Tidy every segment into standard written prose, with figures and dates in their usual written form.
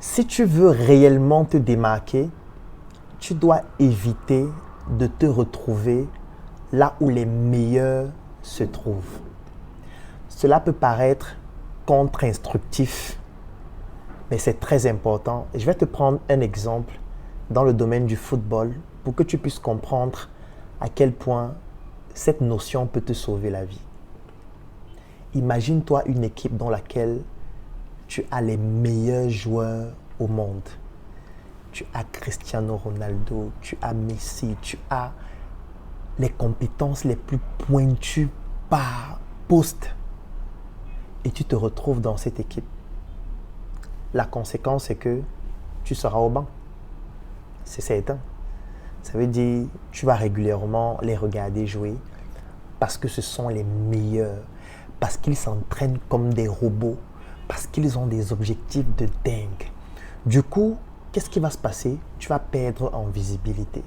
Si tu veux réellement te démarquer, tu dois éviter de te retrouver là où les meilleurs se trouvent. Cela peut paraître contre-instructif, mais c'est très important. Je vais te prendre un exemple dans le domaine du football pour que tu puisses comprendre à quel point cette notion peut te sauver la vie. Imagine-toi une équipe dans laquelle tu as les meilleurs joueurs au monde. Tu as Cristiano Ronaldo, tu as Messi, tu as les compétences les plus pointues par poste. Et tu te retrouves dans cette équipe. La conséquence, c'est que tu seras au banc. C'est certain. Ça veut dire que tu vas régulièrement les regarder jouer parce que ce sont les meilleurs, parce qu'ils s'entraînent comme des robots, parce qu'ils ont des objectifs de dingue. Du coup, qu'est-ce qui va se passer? Tu vas perdre en visibilité.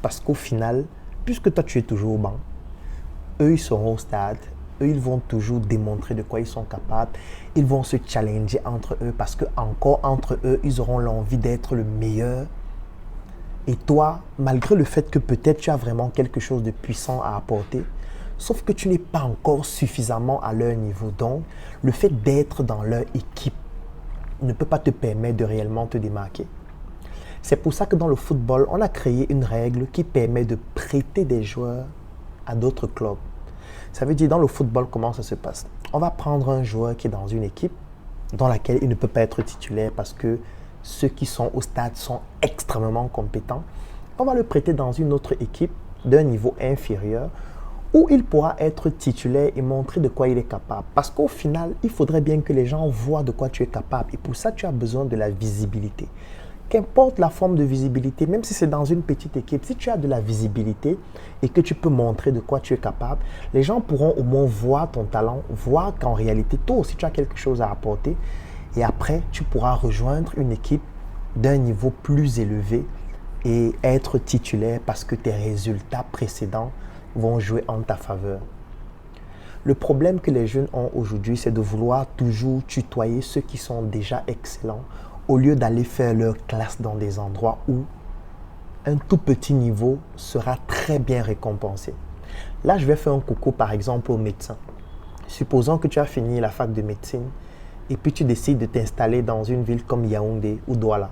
Parce qu'au final, puisque toi tu es toujours au banc, eux ils seront au stade, eux ils vont toujours démontrer de quoi ils sont capables, ils vont se challenger entre eux parce que encore entre eux, ils auront l'envie d'être le meilleur. Et toi, malgré le fait que peut-être tu as vraiment quelque chose de puissant à apporter, sauf que tu n'es pas encore suffisamment à leur niveau. Donc, le fait d'être dans leur équipe ne peut pas te permettre de réellement te démarquer. C'est pour ça que dans le football, on a créé une règle qui permet de prêter des joueurs à d'autres clubs. Ça veut dire dans le football, comment ça se passe? On va prendre un joueur qui est dans une équipe dans laquelle il ne peut pas être titulaire parce que ceux qui sont au stade sont extrêmement compétents. On va le prêter dans une autre équipe d'un niveau inférieur où il pourra être titulaire et montrer de quoi il est capable. Parce qu'au final, il faudrait bien que les gens voient de quoi tu es capable. Et pour ça, tu as besoin de la visibilité. Qu'importe la forme de visibilité, même si c'est dans une petite équipe, si tu as de la visibilité et que tu peux montrer de quoi tu es capable, les gens pourront au moins voir ton talent, voir qu'en réalité, toi aussi, tu as quelque chose à apporter. Et après, tu pourras rejoindre une équipe d'un niveau plus élevé et être titulaire parce que tes résultats précédents vont jouer en ta faveur. Le problème que les jeunes ont aujourd'hui, c'est de vouloir toujours tutoyer ceux qui sont déjà excellents au lieu d'aller faire leur classe dans des endroits où un tout petit niveau sera très bien récompensé. Là, je vais faire un coucou par exemple aux médecins. Supposons que tu as fini la fac de médecine et puis tu décides de t'installer dans une ville comme Yaoundé ou Douala,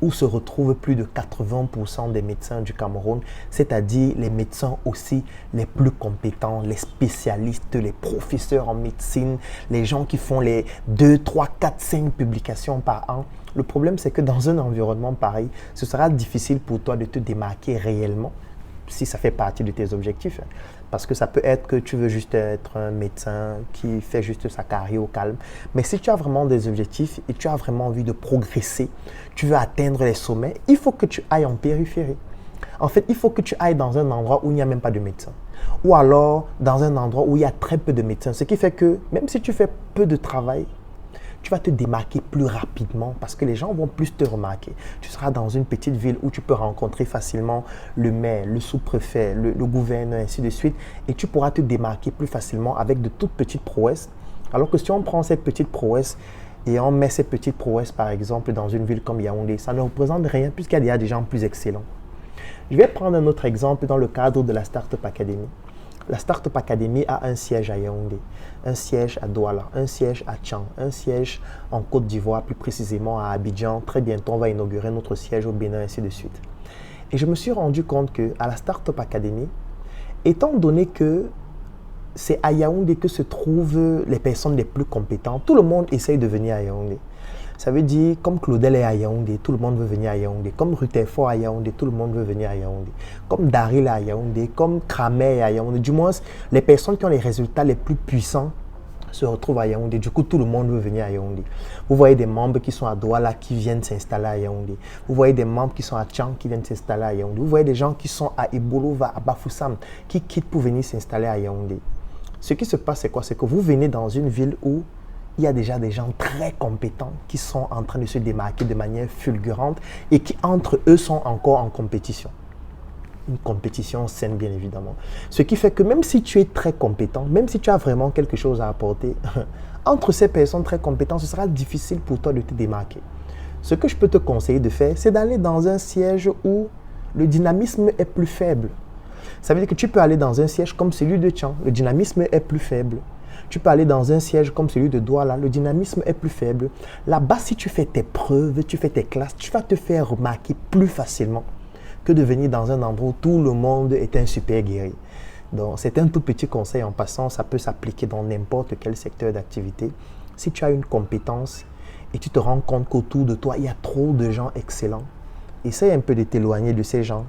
où se retrouvent plus de 80% des médecins du Cameroun, c'est-à-dire les médecins aussi les plus compétents, les spécialistes, les professeurs en médecine, les gens qui font les 2, 3, 4, 5 publications par an. Le problème, c'est que dans un environnement pareil, ce sera difficile pour toi de te démarquer réellement, si ça fait partie de tes objectifs. Parce que ça peut être que tu veux juste être un médecin qui fait juste sa carrière au calme. Mais si tu as vraiment des objectifs et tu as vraiment envie de progresser, tu veux atteindre les sommets, il faut que tu ailles en périphérie. En fait, il faut que tu ailles dans un endroit où il n'y a même pas de médecin. Ou alors dans un endroit où il y a très peu de médecins. Ce qui fait que même si tu fais peu de travail, tu vas te démarquer plus rapidement parce que les gens vont plus te remarquer. Tu seras dans une petite ville où tu peux rencontrer facilement le maire, le sous-préfet, le gouverneur, ainsi de suite. Et tu pourras te démarquer plus facilement avec de toutes petites prouesses. Alors que si on prend cette petite prouesse et on met cette petite prouesse, par exemple, dans une ville comme Yaoundé, ça ne représente rien puisqu'il y a des gens plus excellents. Je vais prendre un autre exemple dans le cadre de la Startup Academy. La Startup Academy a un siège à Yaoundé, un siège à Douala, un siège à Tchang, un siège en Côte d'Ivoire, plus précisément à Abidjan. Très bientôt, on va inaugurer notre siège au Bénin, ainsi de suite. Et je me suis rendu compte qu'à la Startup Academy, étant donné que c'est à Yaoundé que se trouvent les personnes les plus compétentes, tout le monde essaye de venir à Yaoundé. Ça veut dire, comme Claudel est à Yaoundé, tout le monde veut venir à Yaoundé. Comme Rutherford à Yaoundé, tout le monde veut venir à Yaoundé. Comme Daryl à Yaoundé, comme Kramer à Yaoundé. Du moins, les personnes qui ont les résultats les plus puissants se retrouvent à Yaoundé. Du coup, tout le monde veut venir à Yaoundé. Vous voyez des membres qui sont à Douala qui viennent s'installer à Yaoundé. Vous voyez des membres qui sont à Tchang qui viennent s'installer à Yaoundé. Vous voyez des gens qui sont à Ibolova, à Bafoussam, qui quittent pour venir s'installer à Yaoundé. Ce qui se passe, c'est quoi? C'est que vous venez dans une ville où il y a déjà des gens très compétents qui sont en train de se démarquer de manière fulgurante et qui, entre eux, sont encore en compétition. une compétition saine, bien évidemment. Ce qui fait que même si tu es très compétent, même si tu as vraiment quelque chose à apporter, entre ces personnes très compétentes, ce sera difficile pour toi de te démarquer. Ce que je peux te conseiller de faire, c'est d'aller dans un siège où le dynamisme est plus faible. Ça veut dire que tu peux aller dans un siège comme celui de Tian, le dynamisme est plus faible. Tu peux aller dans un siège comme celui de Douala, le dynamisme est plus faible. Là-bas, si tu fais tes preuves, tu fais tes classes, tu vas te faire remarquer plus facilement que de venir dans un endroit où tout le monde est un super guerrier. Donc, c'est un tout petit conseil en passant, ça peut s'appliquer dans n'importe quel secteur d'activité. Si tu as une compétence et tu te rends compte qu'autour de toi, il y a trop de gens excellents, essaye un peu de t'éloigner de ces gens.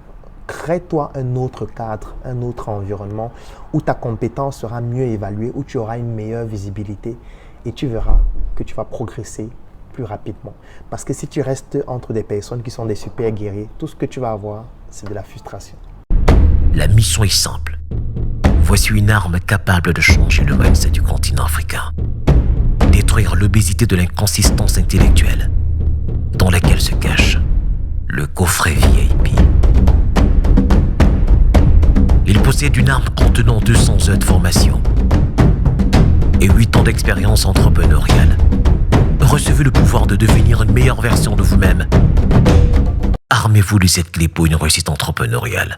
Crée-toi un autre cadre, un autre environnement où ta compétence sera mieux évaluée, où tu auras une meilleure visibilité et tu verras que tu vas progresser plus rapidement. Parce que si tu restes entre des personnes qui sont des super guerriers, tout ce que tu vas avoir, c'est de la frustration. La mission est simple. Voici une arme capable de changer le mindset du continent africain. Détruire l'obésité de l'inconsistance intellectuelle dans laquelle se cache le coffret VIP. Il possède une arme contenant 200 heures de formation et 8 ans d'expérience entrepreneuriale. Recevez le pouvoir de devenir une meilleure version de vous-même. Armez-vous de cette clé pour une réussite entrepreneuriale.